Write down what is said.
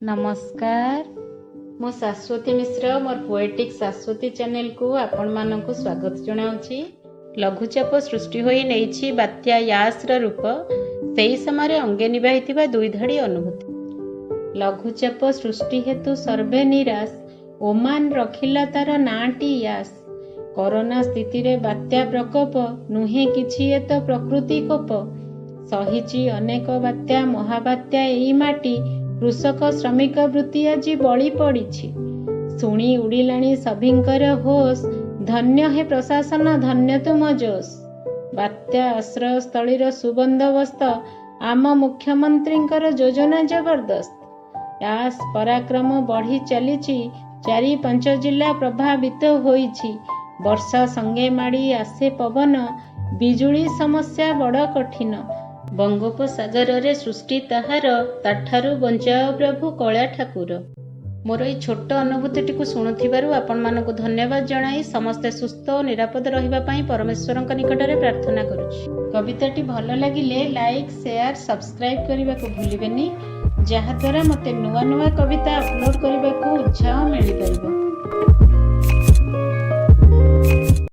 नमस्कार मु शाश्वती मिश्र मोर पोएटिक सास्वती चैनल को आपण मानक स्वागत जनाऊँगी। लघुचाप सृष्टि होई नैछि बात्या यास रूप सेही समय अंगे निभाई दुई धाड़ी अनुभूति। लघुचाप सृष्टि हेतु सर्वे निराश ओमान रखिला तार नाटी यास। कोरोना स्थिति रे बात्या प्रकोप नुहे किछि ए तो प्रकृति कोप। सहिची अनेक बात्या महाबात्या एई माटी कृषक श्रमिक वृत्ति आज बଳି पड़ी। शुणी उड़िलाणी सभिंकर होश धन्य हे प्रशासन धन्य तुम जोश। बात्या आश्रय स्थलीर सुबंदोबस्त आम मुख्यमंत्रींकर योजना जबरदस्त। यास पराक्रम बढ़ी चलीछि 4-5 जिला प्रभावित होईछि। वर्षा संगे माड़ी आसे पवन बिजुली समस्या बड़ कठिन। बंगोपसागर रे सृष्टि ताहार ताठारु बंचाओ प्रभु कला ठाकुर। मोर ये छोट अनुभूति को शुणुथिबारु आपण मानकु धन्यवाद जणाई समस्ते सुस्थ और निरापद रहिबा पई परमेश्वरंक निकटरे प्रार्थना करूछि। कविताटी भल लागिले लाइक शेयर सब्सक्राइब करने को भूलिबेनी, जहा द्वारा मते नुआ नुआ कविता अपलोड करने को उत्साह मिल पारिबो।